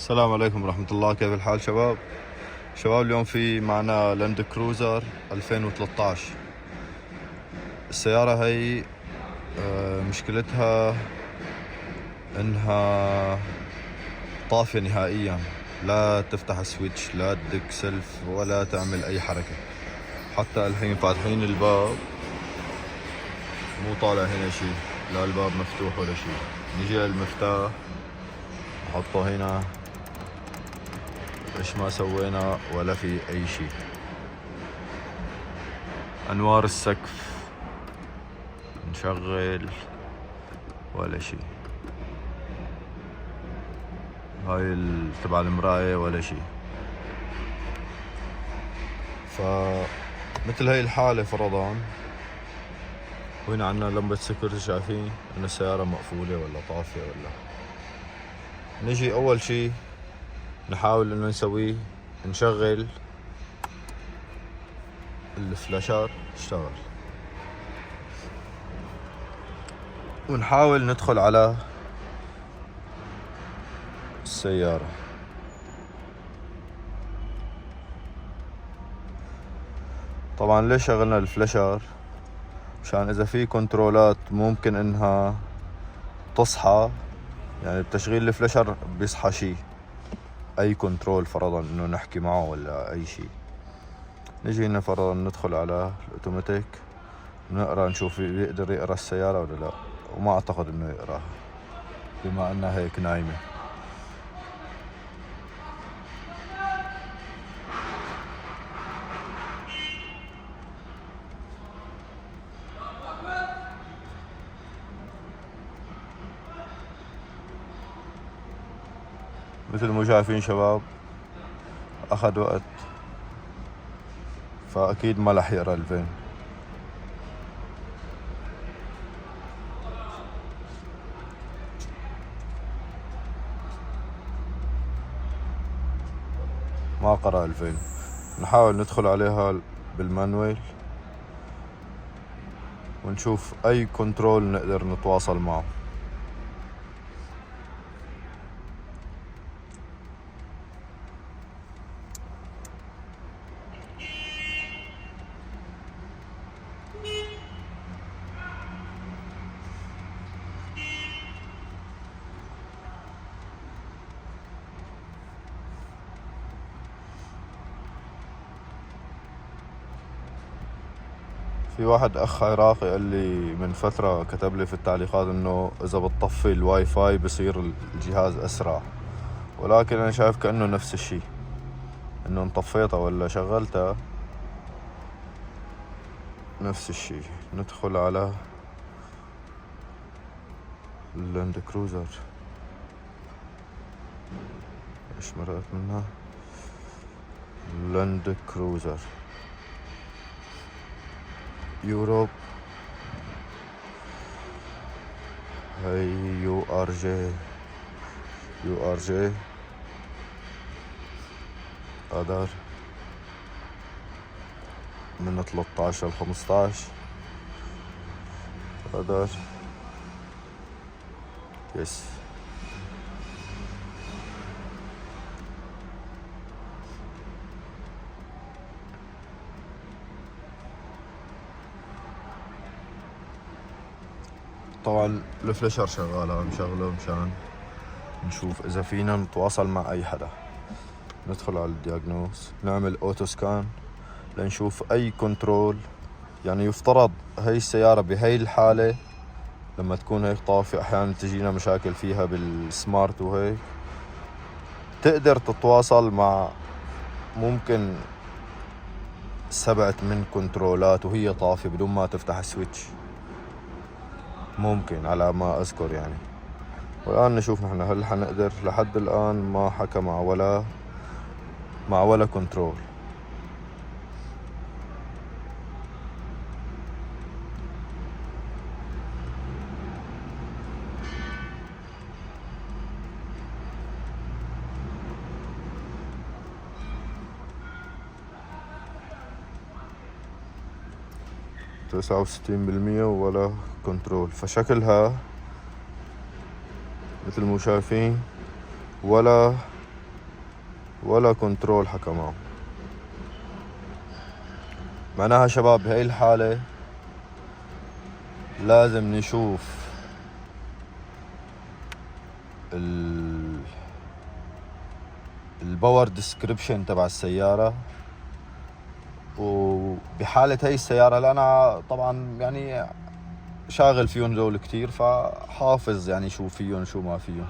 السلام عليكم ورحمة الله. كيف الحال شباب؟ اليوم في معنا لاند كروزر 2013. السيارة هي مشكلتها انها طافية نهائيا، لا تفتح سويتش، لا تدق سلف ولا تعمل اي حركة. حتى الحين فاتحين الباب مو طالع هنا شي، لا الباب مفتوح ولا شي. نجي المفتاح نحطه هنا، ايش ما سوينا ولا في اي شي. انوار السقف نشغل ولا شي، هاي تبع المراية ولا شي. فمثل هاي الحالة فرضا، وهنا عنا لمبة سكيورتي، شايفين ان السيارة مقفولة ولا طافية ولا. نجي اول شي نحاول انه نسويه، نشغل الفلاشات تشتغل، ونحاول ندخل على السيارة. طبعا ليش شغلنا الفلاشر؟ مشان اذا في كنترولات ممكن انها تصحى، يعني بتشغيل الفلاشر بيصحى شي، اي كنترول فرضا انه نحكي معه ولا اي شي. نجي هنا فرضا ندخل على الاوتوماتيك، نقرا نشوف بيقدر يقرا السيارة ولا لا، وما اعتقد انه يقراها بما انها هيك نايمة. مثل ما شايفين شباب، اخذ وقت، فاكيد ما رح يقرا الفين. ما قرأ الفين. نحاول ندخل عليها بالمانويل ونشوف اي كنترول نقدر نتواصل معه. في واحد اخ عراقي قال لي من فترة، كتب لي في التعليقات انه اذا بتطفي الواي فاي بصير الجهاز اسرع، ولكن انا شايف كأنه نفس الشي، انه انطفيتها ولا شغلتها نفس الشي. ندخل على اللاند كروزر، ايش مرقت منها؟ لاند كروزر يوروب، هاي يو ار جي قدر من 13 ل 15 قدر. يس. طبعا الفلاشر شغالة، مشغله مشان نشوف اذا فينا نتواصل مع اي حدا. ندخل على الدياغنوز، نعمل اوتو سكان لنشوف اي كنترول. يعني يفترض هاي السيارة بهاي الحالة لما تكون هيك طافية، احيانا تجينا مشاكل فيها بالسمارت وهيك، تقدر تتواصل مع ممكن 7 كنترولات وهي طافية بدون ما تفتح سويتش، ممكن على ما اذكر يعني. والان نشوف نحن هل حنقدر. لحد الان ما حكى مع ولا كنترول. تسعة وستين بالمية ولا كنترول. فشكلها مثل ما شايفين ولا ولا كنترول حكمان. معناها شباب بهاي الحالة لازم نشوف الباور ديسكريبشن تبع السيارة. وبحالة هاي السيارة لأنا طبعا يعني شاغل فيهم دول كتير، فحافظ يعني شو فيهم شو ما فيهم.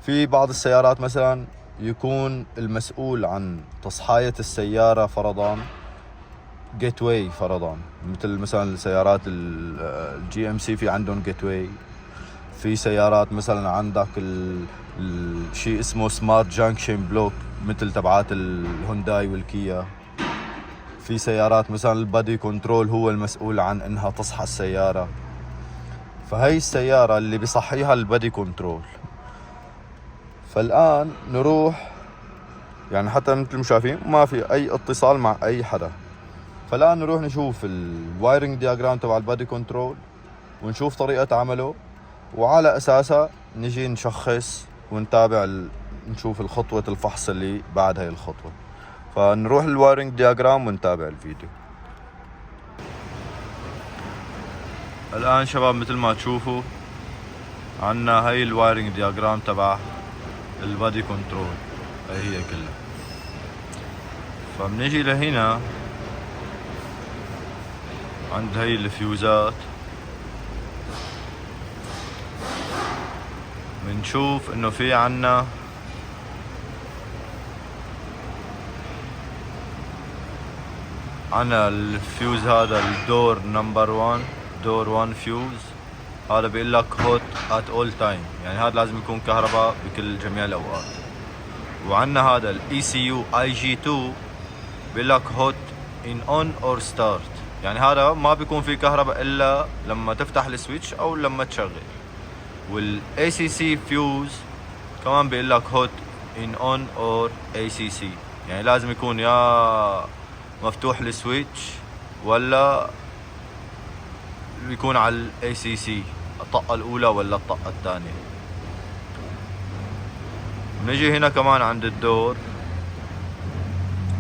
في بعض السيارات مثلا يكون المسؤول عن تصحاية السيارة فرضا جيت واي، فرضا مثلا السيارات الجي ام سي في عندهم جيت واي. في سيارات مثلا عندك الشيء اسمه سمارت جانكشن بلوك مثل تبعات الهونداي والكيا. في سيارات مثلا البادي كنترول هو المسؤول عن انها تصحى السيارة. فهي السيارة اللي بيصحيها البادي كنترول. فالآن نروح يعني حتى مثل ما شايفين ما في اي اتصال مع اي حدا. فالآن نروح نشوف الوايرنج دياجرام تبع البادي كنترول ونشوف طريقة عمله، وعلى أساسها نجي نشخص ونتابع نشوف الخطوة الفحص اللي بعد هاي الخطوة. فنروح الوايرنج دياجرام ونتابع الفيديو. الآن شباب مثل ما تشوفوا عنا هاي الوايرنج دياجرام تبع البادي كنترول، هي كلها. فبنجي لهنا عند هاي الفيوزات، بنشوف انه في عنا الفيوز هذا الدور نمبر 1، دور 1 فيوز. هذا بيقول لك هوت ات اول تايم، يعني هذا لازم يكون كهرباء بكل جميع الاوقات. وعندنا هذا الاي سي يو اي جي 2 بيقول لك هوت ان اون اور ستارت، يعني هذا ما بيكون في كهرباء الا لما تفتح السويتش او لما تشغل. والاي سي سي فيوز كمان بيقول لك هوت ان اون اور اي سي سي، يعني لازم يكون يا مفتوح السويتش ولا بيكون على الاي سي سي الطاقة الاولى ولا الطاقة الثانية. بنجي هنا كمان عند الدور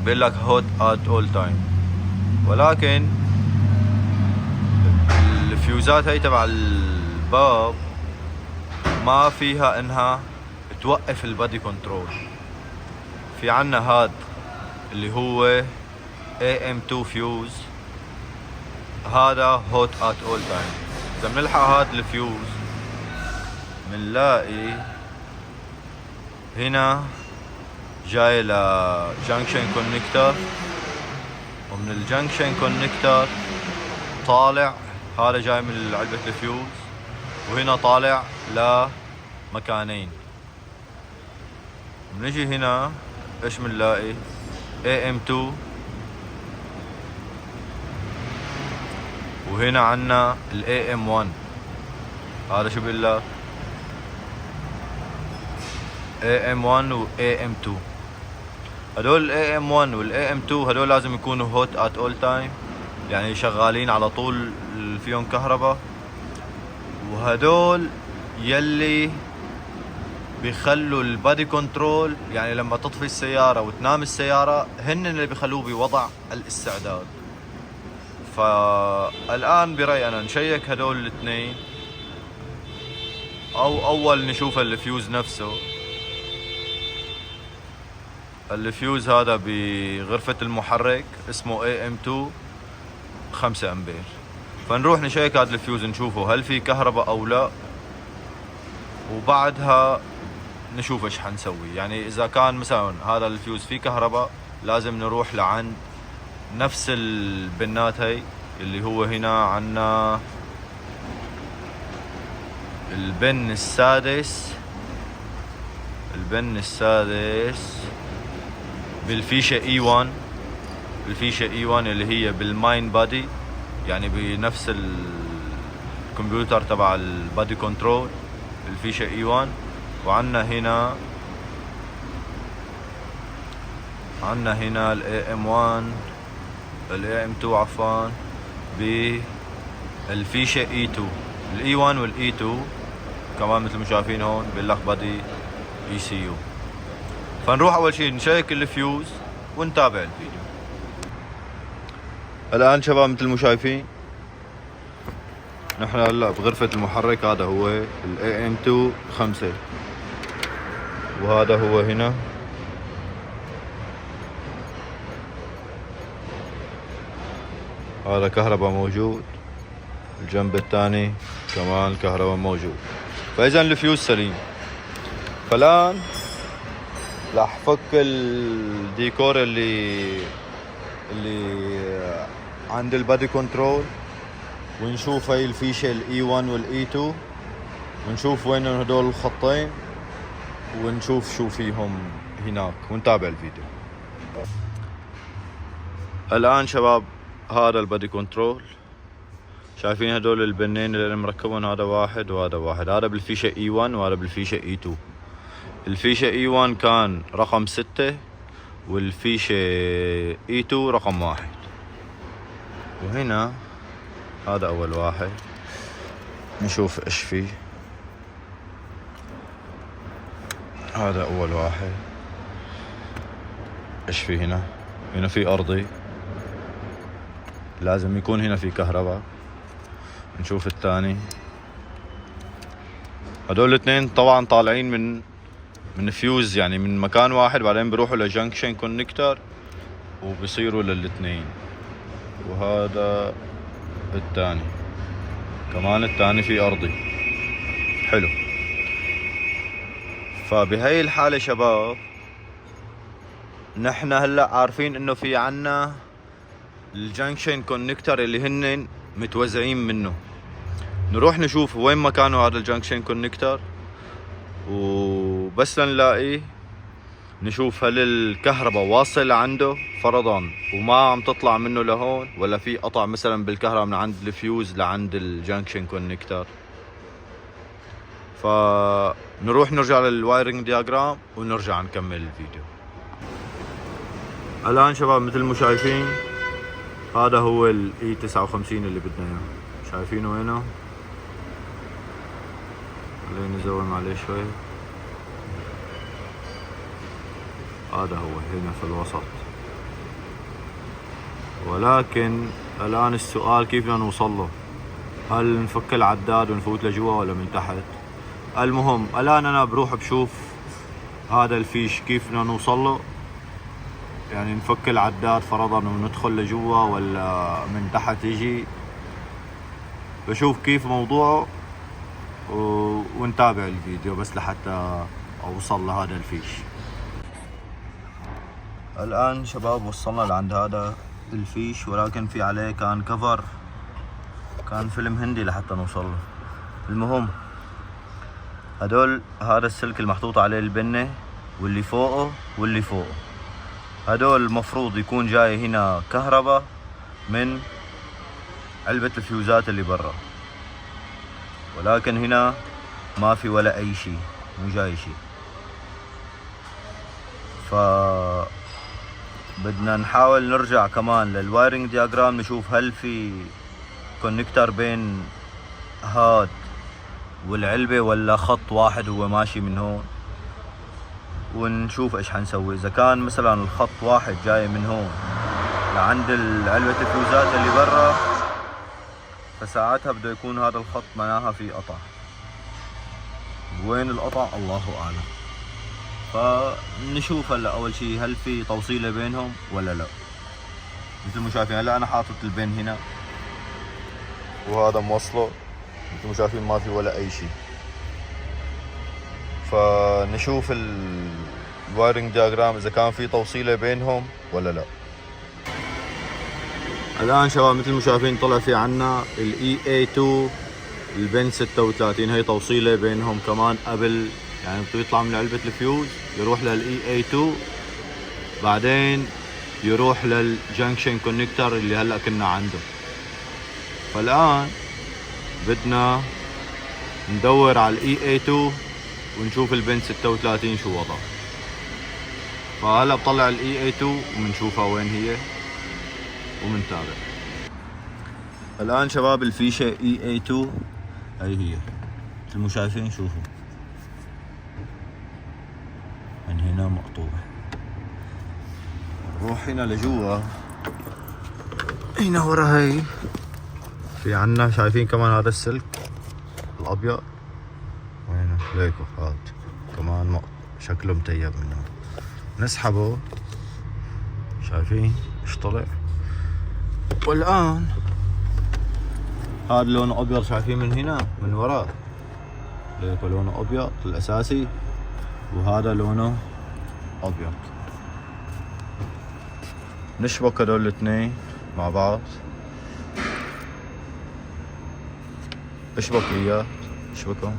بيقول لك هوت ات اول تايم، ولكن الفيوزات هي تبع الباب ما فيها انها توقف البادي كنترول. في عنا هاد اللي هو AM2 فيوز، هذا هوت ات اول تايم. اذا بنلحق هاد الفيوز بنلاقي هنا جاي لجنكشن كونكتر، ومن الجنكشن كونكتر طالع، هذا جاي من علبة الفيوز، وهنا طالع لمكانين. بنجي هنا ايش بنلاقي؟ AM2، وهنا عنا ال AM1. هذا شو بيقول لك؟ AM1 و AM2. هدول ال AM1 وال AM2 هدول لازم يكونوا هوت ات اول تايم، يعني شغالين على طول فيهم كهرباء. وهدول يلي بيخلوا البادي كنترول، يعني لما تطفي السيارة وتنام السيارة هن اللي بيخلوه بوضع الاستعداد. فالآن برأيي أنا نشيك هدول الاثنين، أو أول نشوف الفيوز نفسه. الفيوز هذا بغرفة المحرك اسمه AM2 5 أمبير. فنروح نشيك هذا الفيوز نشوفه هل في كهرباء أو لا، وبعدها نشوف ايش حنسوي. يعني اذا كان مثلا هذا الفيوز فيه كهرباء لازم نروح لعند نفس البنات هي اللي هو هنا عنا البن السادس بالفيشة E1، الفيشة E1 اللي هي بالماين بادي، يعني بنفس الكمبيوتر تبع البادي كنترول، الفيشة E1. وعنا هنا ال AM1 ال AM2 عفوا بالفيشة E2. ال E1 وال E2 كمان مثل ما شايفين هون بيقول لك بادي ECU. فنروح اول شيء نشيك الفيوز ونتابع الفيديو. الان شباب مثل ما شايفين نحن هلا بغرفة المحرك. هذا هو ال AM2 5 وهذا هو هنا هذا كهرباء موجود، الجنب الثاني كمان كهرباء موجود. فاذا الفيوز سليم. فالان راح فك الديكور اللي عند البادي كنترول ونشوف هاي الفيشة الاي 1 والاي 2 ونشوف وين هدول الخطين ونشوف شو فيهم هناك ونتابع الفيديو. الان شباب هذا البادي كنترول، شايفين هدول البنين اللي مركبون، هذا واحد وهذا واحد، هذا بالفيشة اي 1 وهذا بالفيشة اي 2. الفيشة اي 1 كان رقم 6 والفيشة اي 2 رقم 1. وهنا هذا اول واحد نشوف ايش فيه. هذا اول واحد ايش فيه هنا. هنا في ارضي، لازم يكون هنا في كهرباء. نشوف الثاني. هدول الاثنين طبعا طالعين من فيوز، يعني من مكان واحد، بعدين بيروحوا لجنكشن كونكتر وبصيروا للاثنين. وهذا الثاني كمان، الثاني في ارضي. حلو. فبهي الحالة شباب نحن هلا عارفين انه في عنا الجنكشن كونكتر اللي هن متوزعين منه. نروح نشوف وين مكانه هذا الجنكشن كونكتر، وبس نلاقيه نشوف هل الكهرباء واصل عنده فرضا وما عم تطلع منه لهون، ولا في قطع مثلا بالكهرباء من عند الفيوز لعند الجنكشن كونكتر. فنروح نرجع للوايرنج دياجرام ونرجع نكمل الفيديو. الان شباب مثل ما شايفين هذا هو الاي 59 اللي بدنا اياه. شايفينه وينه؟ خلينا نزوم عليه شوي. هذا هو هنا في الوسط. ولكن الان السؤال كيف بدنا نوصل له؟ هل نفك العداد ونفوت لجوا ولا من تحت؟ المهم الان انا بروح بشوف هذا الفيش كيف بدنا نوصل له، يعني نفك العداد فرضا وندخل لجوا ولا من تحت يجي. بشوف كيف موضوعه ونتابع الفيديو بس لحتى اوصل لهذا الفيش. الان شباب وصلنا لعند هذا الفيش، ولكن في عليه كان كفر، كان فيلم هندي لحتى نوصل له. المهم هذا السلك المحطوط عليه البنة واللي فوقه واللي فوقه، هدول المفروض يكون جاي هنا كهرباء من علبة الفيوزات اللي برا، ولكن هنا ما في ولا اي شيء، مو جاي شيء. بدنا نحاول نرجع كمان للوايرنج دياجرام نشوف هل في كونكتر بين هاد والعلبة ولا خط واحد هو ماشي من هون، ونشوف ايش حنسوي. اذا كان مثلا الخط واحد جاي من هون لعند علبة الفيوزات اللي برا، فساعتها بده يكون هذا الخط معناها في قطع. وين القطع الله اعلم. فنشوف هلا اول شيء هل في توصيله بينهم ولا لا. مثل ما شايفين هلا انا حاطط البن هنا وهذا موصله، مثل ما شايفين ما في ولا اي شيء. فنشوف الوايرنج دياجرام اذا كان في توصيله بينهم ولا لا. الان شباب مثل ما شايفين طلع في عنا الاي اي 2 البن 36، هي توصيله بينهم كمان قبل، يعني بده يطلع من علبة الفيوز يروح للاي اي 2 بعدين يروح للجنكشن كونكتر اللي هلا كنا عنده. فالان بدنا ندور على الاي اي 2 ونشوف البن 36 شو وضعه. فهلا بطلع الاي اي 2 وبنشوفها وين هي وبنتابع. الان شباب الفيشه اي اي 2 هي مثل ما شايفين، شوفوا من هنا مقطوع. نروح هنا لجوا، هنا ورا هي في عنا شايفين كمان هذا السلك الابيض وهنا ليكو هاد كمان شكله متيب منه، نسحبه شايفين ايش طلع. والان هذا لونه ابيض شايفين من هنا من وراه ليكو لونه ابيض الاساسي، وهذا لونه ابيض. نشبك هدول الاثنين مع بعض، اشبك اياه، اشبكهم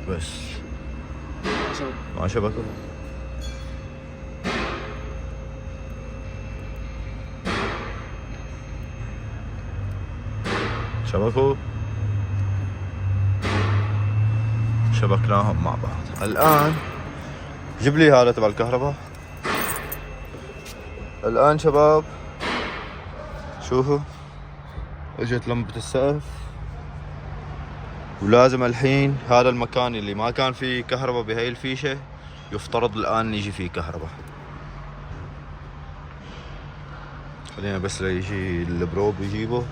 بس ما شبكوا. شبكوا، شبكناهم مع بعض. الآن جيب لي هذا تبع الكهرباء. الآن شباب شوفوا اجت لمبة السقف، ولازم الحين هذا المكان اللي ما كان فيه كهرباء بهاي الفيشة يفترض الآن يجي فيه كهرباء. خلينا بس ليجي البروب يجيبه.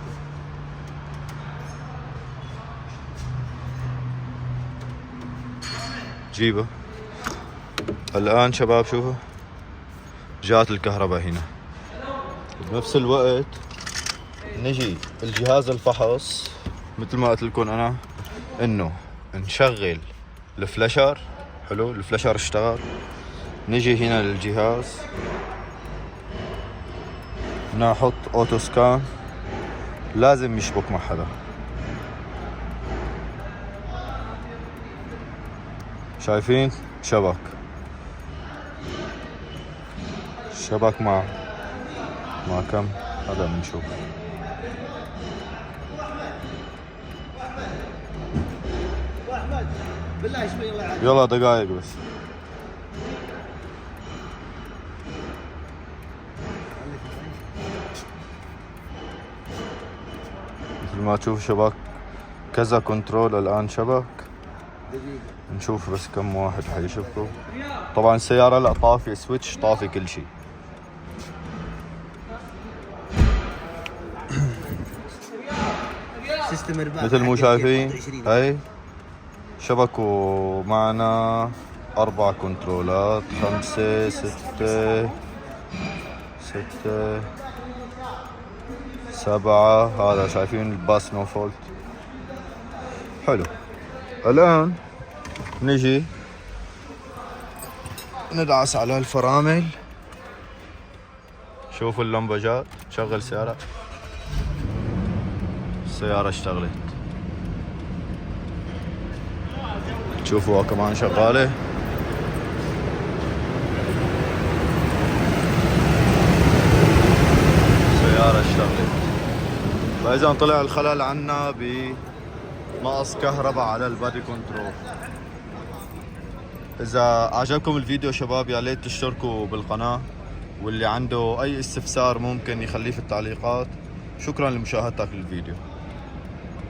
جيبه. الآن شباب شوفوا جات الكهرباء هنا. بنفس الوقت نجي الجهاز الفحص مثل ما قلت لكم انا انه نشغل الفلاشر. حلو، الفلاشر اشتغل. نجي هنا للجهاز نحط اوتو سكان، لازم يشبك مع حدا. شايفين شبك مع كم هذا بنشوف. يلا دقايق بس. مثل ما تشوف شبك كذا كنترول الآن شبك. نشوف بس كم واحد حيشبكوا. طبعا السيارة لا طافية سويتش، طافي كل شيء. مثل مو شايفين هاي شبكوا معنا 4 كنترولات، 5 6 7. هذا شايفين الباس نو فولت. حلو. الآن نجي ندعس على الفرامل. شوفوا اللمبة جات. شغل السيارة. السيارة اشتغلت. شوفوها كمان شغالة. السيارة اشتغلت. فإذا طلع الخلل عنا بنقص كهرباء على البادي كنترول. إذا عجبكم الفيديو شباب يا ليت تشتركوا بالقناة، واللي عنده أي استفسار ممكن يخليه في التعليقات. شكرا لمشاهدتك للفيديو.